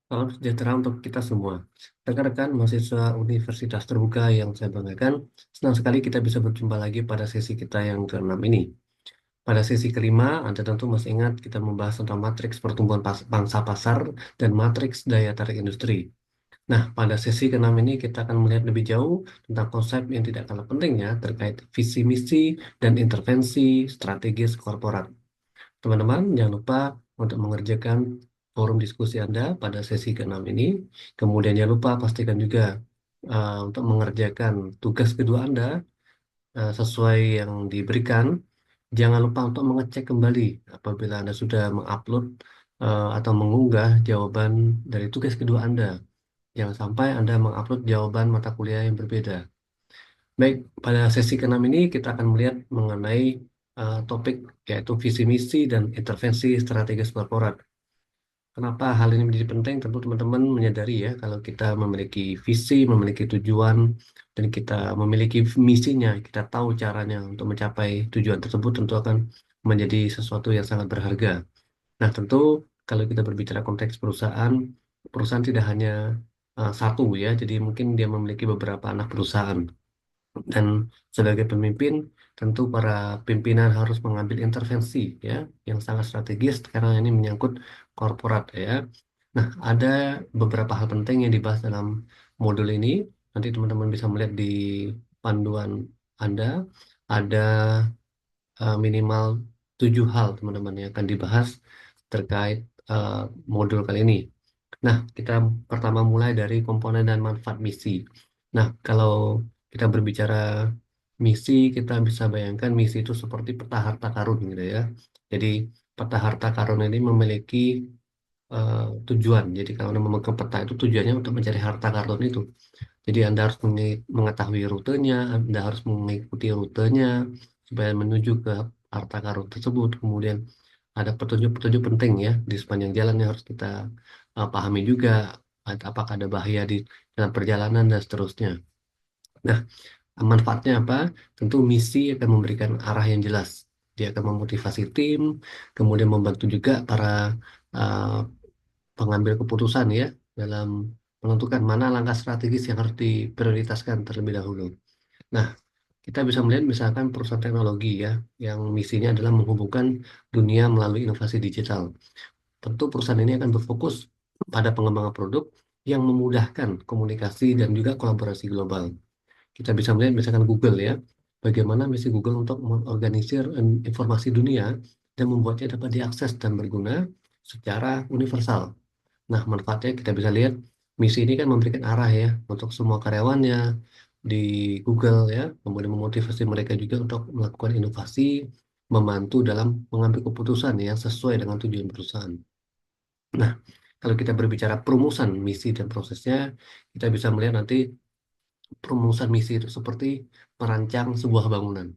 Salam sejahtera untuk kita semua. Rekan-rekan mahasiswa Universitas Terbuka yang saya banggakan, senang sekali kita bisa berjumpa lagi pada sesi kita yang ke-6 ini. Pada sesi kelima, Anda tentu masih ingat kita membahas tentang matriks pertumbuhan pangsa pasar dan matriks daya tarik industri. Nah, pada sesi ke-6 ini kita akan melihat lebih jauh tentang konsep yang tidak kalah pentingnya terkait visi misi dan intervensi strategis korporat. Teman-teman, jangan lupa untuk mengerjakan forum diskusi Anda pada sesi ke-6 ini. Kemudian jangan lupa pastikan juga untuk mengerjakan tugas kedua Anda sesuai yang diberikan. Jangan lupa untuk mengecek kembali apabila Anda sudah mengupload atau mengunggah jawaban dari tugas kedua Anda. Jangan sampai Anda mengupload jawaban mata kuliah yang berbeda. Baik, pada sesi ke-6 ini kita akan melihat mengenai topik yaitu visi misi dan intervensi strategis korporat. Kenapa hal ini menjadi penting? Tentu teman-teman menyadari ya, kalau kita memiliki visi, memiliki tujuan, dan kita memiliki misinya, kita tahu caranya untuk mencapai tujuan tersebut tentu akan menjadi sesuatu yang sangat berharga. Nah, tentu kalau kita berbicara konteks perusahaan, perusahaan tidak hanya satu ya, jadi mungkin dia memiliki beberapa anak perusahaan. Dan sebagai pemimpin, tentu para pimpinan harus mengambil intervensi ya yang sangat strategis karena ini menyangkut korporat ya. Nah, ada beberapa hal penting yang dibahas dalam modul ini. Nanti teman-teman bisa melihat di panduan Anda ada minimal 7 hal teman-teman yang akan dibahas terkait eh, modul kali ini. Nah, kita pertama mulai dari komponen dan manfaat misi. Nah, kalau kita berbicara misi, kita bisa bayangkan misi itu seperti peta harta karun gitu ya. Jadi, peta harta karun ini memiliki eh, tujuan. Jadi, kalau Anda memegang peta itu tujuannya untuk mencari harta karun itu. Jadi, Anda harus mengetahui rutenya, Anda harus mengikuti rutenya supaya menuju ke harta karun tersebut. Kemudian, ada petunjuk-petunjuk penting ya di sepanjang jalan yang harus kita pahami juga apakah ada bahaya di dalam perjalanan dan seterusnya. Nah, manfaatnya apa? Tentu misi akan memberikan arah yang jelas. Dia akan memotivasi tim, kemudian membantu juga para uh, pengambil keputusan ya dalam menentukan mana langkah strategis yang harus diprioritaskan terlebih dahulu. Nah, kita bisa melihat misalkan perusahaan teknologi ya, yang misinya adalah menghubungkan dunia melalui inovasi digital. Tentu perusahaan ini akan berfokus pada pengembangan produk yang memudahkan komunikasi dan juga kolaborasi global. Kita bisa melihat misalkan Google ya, bagaimana misi Google untuk mengorganisir informasi dunia dan membuatnya dapat diakses dan berguna secara universal. Nah, manfaatnya kita bisa lihat misi ini kan memberikan arah ya untuk semua karyawannya di Google ya, kemudian memotivasi mereka juga untuk melakukan inovasi, membantu dalam mengambil keputusan yang sesuai dengan tujuan perusahaan. Nah, kalau kita berbicara perumusan misi dan prosesnya, kita bisa melihat nanti perumusan misi itu seperti merancang sebuah bangunan.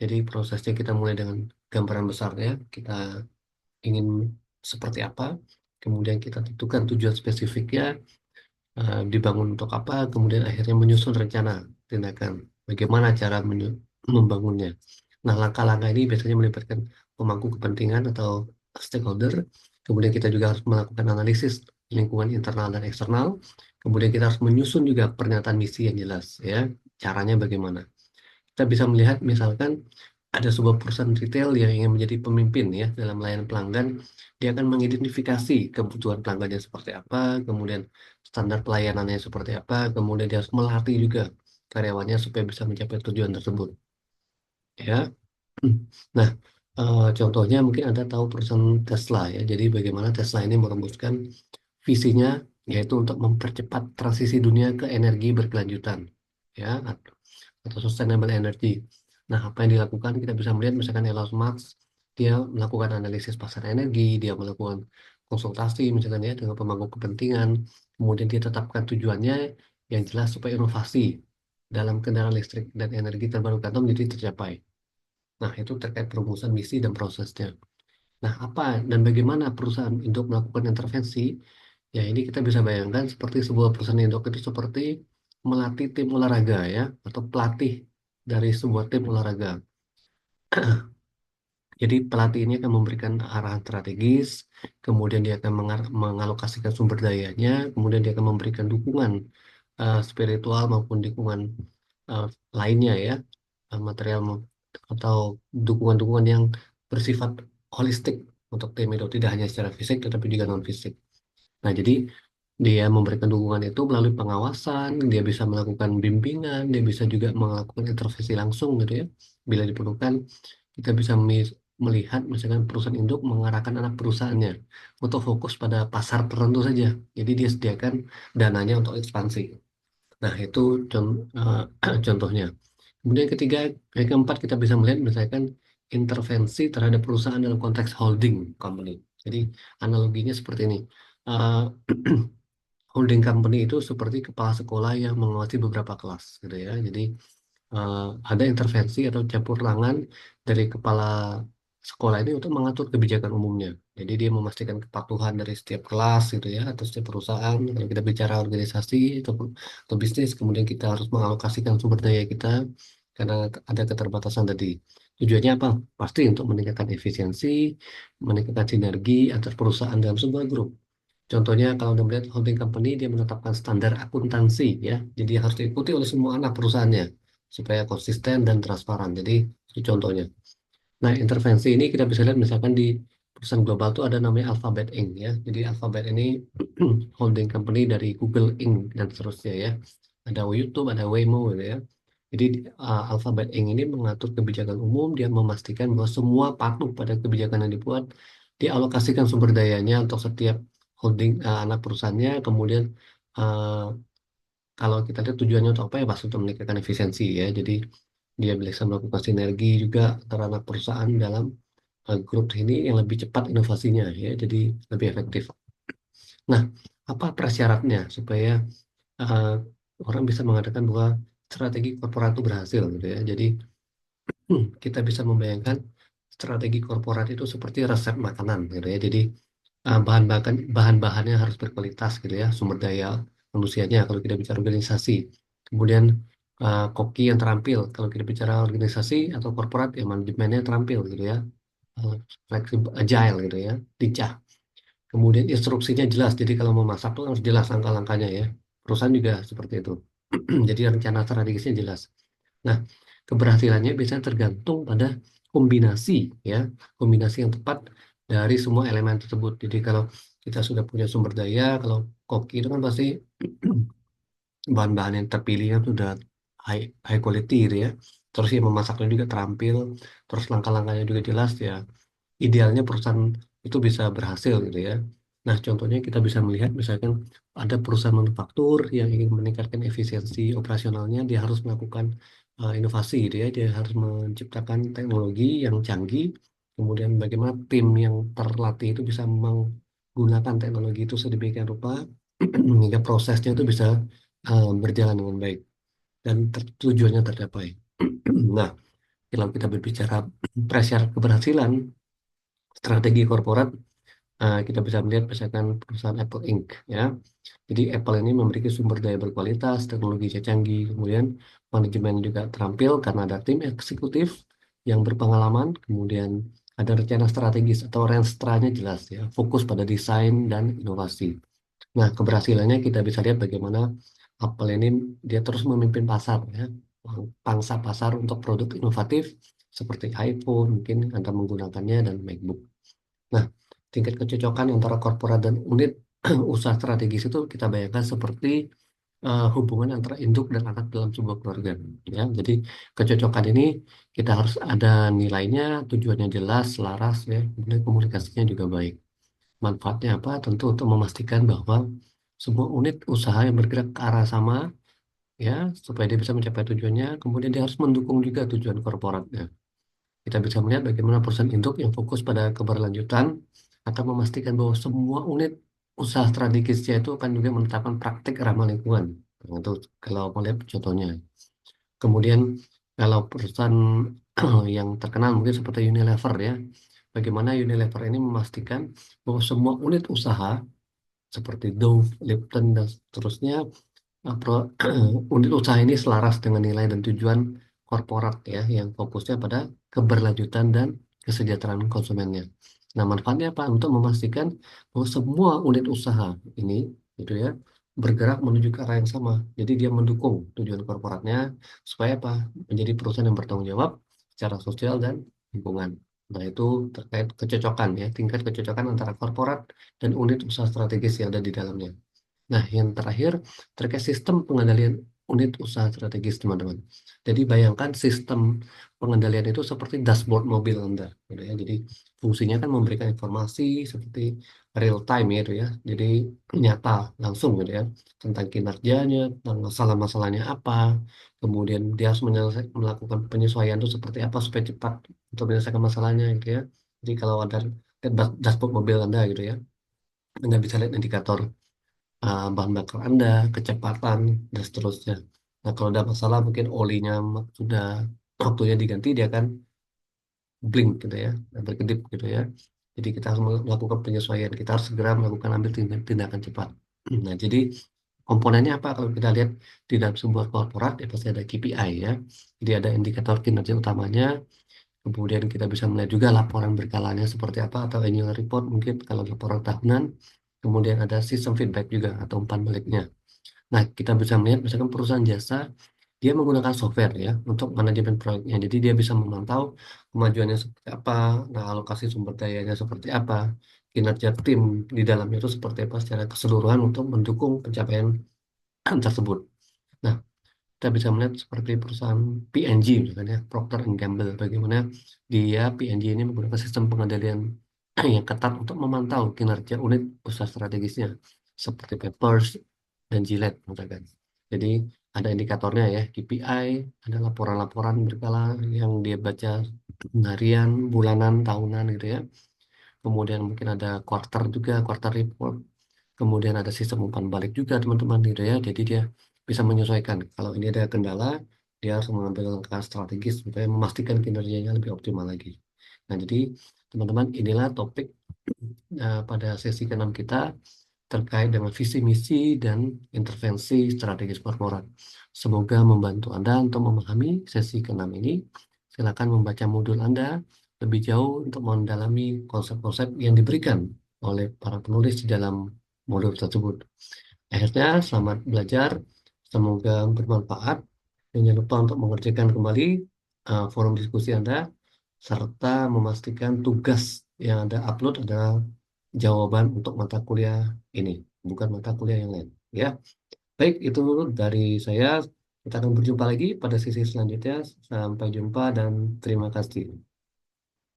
Jadi prosesnya kita mulai dengan gambaran besarnya, kita ingin seperti apa, kemudian kita tentukan tujuan spesifiknya, dibangun untuk apa, kemudian akhirnya menyusun rencana tindakan, bagaimana cara membangunnya. Nah, langkah-langkah ini biasanya melibatkan pemangku kepentingan atau stakeholder. Kemudian kita juga harus melakukan analisis lingkungan internal dan eksternal. Kemudian kita harus menyusun juga pernyataan misi yang jelas, ya. Caranya bagaimana? Kita bisa melihat misalkan ada sebuah perusahaan retail yang ingin menjadi pemimpin ya dalam melayani pelanggan, dia akan mengidentifikasi kebutuhan pelanggannya seperti apa, kemudian standar pelayanannya seperti apa, kemudian dia harus melatih juga karyawannya supaya bisa mencapai tujuan tersebut. Ya, nah contohnya mungkin Anda tahu perusahaan Tesla ya. Jadi bagaimana Tesla ini merumuskan visinya yaitu untuk mempercepat transisi dunia ke energi berkelanjutan ya atau sustainable energy. Nah, apa yang dilakukan kita bisa melihat misalkan Elon Musk dia melakukan analisis pasar energi, dia melakukan konsultasi misalkan ya dengan pemangku kepentingan, kemudian dia tetapkan tujuannya yang jelas supaya inovasi dalam kendaraan listrik dan energi terbarukan menjadi tercapai. Nah, itu terkait perumusan misi dan prosesnya. Nah, apa dan bagaimana perusahaan induk melakukan intervensi? Ya, ini kita bisa bayangkan seperti sebuah perusahaan induk itu seperti melatih tim olahraga ya, atau pelatih dari sebuah tim olahraga. Jadi pelatih ini akan memberikan arahan strategis, kemudian dia akan mengalokasikan sumber dayanya, kemudian dia akan memberikan dukungan spiritual maupun dukungan eh, lainnya ya, material atau dukungan-dukungan yang bersifat holistik untuk tim itu tidak hanya secara fisik tetapi juga non fisik. Nah, jadi dia memberikan dukungan itu melalui pengawasan, dia bisa melakukan bimbingan, dia bisa juga melakukan intervensi langsung gitu ya. Bila diperlukan, kita bisa melihat misalkan perusahaan induk mengarahkan anak perusahaannya untuk fokus pada pasar tertentu saja. Jadi dia sediakan dananya untuk ekspansi. Nah, itu contohnya. Kemudian yang keempat kita bisa melihat misalkan intervensi terhadap perusahaan dalam konteks holding company. Jadi analoginya seperti ini. Eh, Holding company itu seperti kepala sekolah yang mengawasi beberapa kelas gitu ya. Jadi eh, ada intervensi atau campur tangan dari kepala sekolah ini untuk mengatur kebijakan umumnya. Jadi dia memastikan kepatuhan dari setiap kelas gitu ya atau setiap perusahaan. Kalau kita bicara organisasi atau bisnis, kemudian kita harus mengalokasikan sumber daya kita karena ada keterbatasan tadi. Tujuannya apa? Pasti untuk meningkatkan efisiensi, meningkatkan sinergi antar perusahaan dalam sebuah grup. Contohnya kalau Anda melihat holding company, dia menetapkan standar akuntansi ya. Jadi harus diikuti oleh semua anak perusahaannya supaya konsisten dan transparan. Jadi itu contohnya. Nah, intervensi ini kita bisa lihat misalkan di perusahaan global itu ada namanya Alphabet Inc. ya. Jadi Alphabet ini holding company dari Google Inc. dan seterusnya ya. Ada YouTube, ada Waymo gitu ya. Jadi Alphabet Inc. ini mengatur kebijakan umum, dia memastikan bahwa semua patuh pada kebijakan yang dibuat, dialokasikan sumber dayanya untuk setiap holding anak perusahaannya, kemudian uh, kalau kita lihat tujuannya untuk apa ya, pasti untuk meningkatkan efisiensi ya. Jadi dia bisa melakukan sinergi juga antara anak perusahaan dalam grup ini yang lebih cepat inovasinya ya, jadi lebih efektif. Nah, apa prasyaratnya supaya uh, orang bisa mengatakan bahwa strategi korporat itu berhasil gitu ya. Jadi kita bisa membayangkan strategi korporat itu seperti resep makanan gitu ya. Jadi bahan-bahannya harus berkualitas gitu ya, sumber daya manusianya kalau kita bicara organisasi. Kemudian koki yang terampil kalau kita bicara organisasi atau korporat ya manajemennya terampil gitu ya. Eh, Fleksibel, agile gitu ya, lincah. Kemudian instruksinya jelas, jadi kalau mau masak tuh harus jelas langkah-langkahnya ya. Perusahaan juga seperti itu. Jadi rencana strategisnya jelas. Nah, keberhasilannya biasanya tergantung pada kombinasi ya, kombinasi yang tepat dari semua elemen tersebut. Jadi kalau kita sudah punya sumber daya, kalau koki itu kan pasti bahan-bahan yang terpilihnya sudah high quality gitu ya. Terus yang memasaknya juga terampil, terus langkah-langkahnya juga jelas ya. Idealnya perusahaan itu bisa berhasil gitu ya. Nah, contohnya kita bisa melihat misalkan ada perusahaan manufaktur yang ingin meningkatkan efisiensi operasionalnya, dia harus melakukan inovasi gitu ya. Dia harus menciptakan teknologi yang canggih, kemudian bagaimana tim yang terlatih itu bisa menggunakan teknologi itu sedemikian rupa hingga prosesnya itu bisa berjalan dengan baik dan tujuannya tercapai. Nah, kalau kita berbicara prasyarat keberhasilan strategi korporat, kita bisa melihat misalkan perusahaan Apple Inc. ya. Jadi Apple ini memiliki sumber daya berkualitas, teknologi canggih, kemudian manajemen juga terampil karena ada tim eksekutif yang berpengalaman, kemudian ada rencana strategis atau renstranya jelas ya, fokus pada desain dan inovasi. Nah, keberhasilannya kita bisa lihat bagaimana Apple ini dia terus memimpin pasar ya, pangsa pasar untuk produk inovatif seperti iPhone, mungkin Anda menggunakannya dan MacBook. Nah, tingkat kecocokan antara korporat dan unit usaha strategis itu kita bayangkan seperti hubungan antara induk dan anak dalam sebuah keluarga. Ya, jadi kecocokan ini kita harus ada nilainya, tujuannya jelas, selaras, ya, kemudian komunikasinya juga baik. Manfaatnya apa? Tentu untuk memastikan bahwa sebuah unit usaha yang bergerak ke arah sama, ya, supaya dia bisa mencapai tujuannya. Kemudian dia harus mendukung juga tujuan korporatnya. Kita bisa melihat bagaimana perusahaan induk yang fokus pada keberlanjutan akan memastikan bahwa semua unit usaha strategisnya itu akan juga menetapkan praktik ramah lingkungan. Nah, itu kalau melihat contohnya. Kemudian kalau perusahaan yang terkenal mungkin seperti Unilever ya, bagaimana Unilever ini memastikan bahwa semua unit usaha seperti Dove, Lipton, dan seterusnya, unit usaha ini selaras dengan nilai dan tujuan korporat ya, yang fokusnya pada keberlanjutan dan kesejahteraan konsumennya. Nah, manfaatnya apa? Untuk memastikan bahwa semua unit usaha ini, gitu ya, bergerak menuju ke arah yang sama. Jadi dia mendukung tujuan korporatnya supaya apa? Menjadi perusahaan yang bertanggung jawab secara sosial dan lingkungan. Nah, itu terkait kecocokan ya, tingkat kecocokan antara korporat dan unit usaha strategis yang ada di dalamnya. Nah, yang terakhir terkait sistem pengendalian unit usaha strategis, teman-teman. Jadi bayangkan sistem pengendalian itu seperti dashboard mobil Anda, gitu ya. Jadi fungsinya kan memberikan informasi seperti real time ya, itu ya. Jadi nyata langsung gitu ya tentang kinerjanya, tentang masalah-masalahnya apa, kemudian dia harus melakukan penyesuaian itu seperti apa supaya cepat untuk menyelesaikan masalahnya gitu ya. Jadi kalau ada dashboard mobil Anda gitu ya, Anda bisa lihat indikator bahan bakar Anda, kecepatan, dan seterusnya. Nah, kalau ada masalah mungkin olinya sudah waktunya diganti, dia akan blink gitu ya, berkedip gitu ya. Jadi kita harus melakukan penyesuaian, kita harus segera melakukan ambil tindakan cepat. Nah, jadi komponennya apa kalau kita lihat di dalam sebuah korporat, ya pasti ada KPI ya. Jadi ada indikator kinerja utamanya, kemudian kita bisa melihat juga laporan berkalanya seperti apa, atau annual report mungkin kalau laporan tahunan, kemudian ada sistem feedback juga atau umpan baliknya. Nah, kita bisa melihat misalkan perusahaan jasa, dia menggunakan software ya untuk manajemen proyeknya. Jadi dia bisa memantau kemajuannya seperti apa, nah alokasi sumber dayanya seperti apa, kinerja tim di dalamnya itu seperti apa secara keseluruhan untuk mendukung pencapaian tersebut. Nah, kita bisa melihat seperti perusahaan P&G misalnya, Procter and Gamble, bagaimana dia P&G ini menggunakan sistem pengendalian yang ketat untuk memantau kinerja unit usaha strategisnya seperti Pampers dan Gillette misalkan. Jadi ada indikatornya ya, KPI, ada laporan-laporan berkala yang dia baca harian, bulanan, tahunan gitu ya. Kemudian mungkin ada quarter juga, quarter report. Kemudian ada sistem umpan balik juga teman-teman gitu ya. Jadi dia bisa menyesuaikan. Kalau ini ada kendala, dia harus mengambil langkah strategis supaya memastikan kinerjanya lebih optimal lagi. Nah, jadi teman-teman inilah topik pada sesi ke-6 kita terkait dengan visi misi dan intervensi strategis korporat. Semoga membantu Anda untuk memahami sesi ke-6 ini. Silakan membaca modul Anda lebih jauh untuk mendalami konsep-konsep yang diberikan oleh para penulis di dalam modul tersebut. Akhirnya, selamat belajar. Semoga bermanfaat. Dan jangan lupa untuk mengerjakan kembali forum diskusi Anda, serta memastikan tugas yang Anda upload adalah jawaban untuk mata kuliah ini, bukan mata kuliah yang lain. Ya, baik, itu dari saya. Kita akan berjumpa lagi pada sesi selanjutnya. Sampai jumpa dan terima kasih.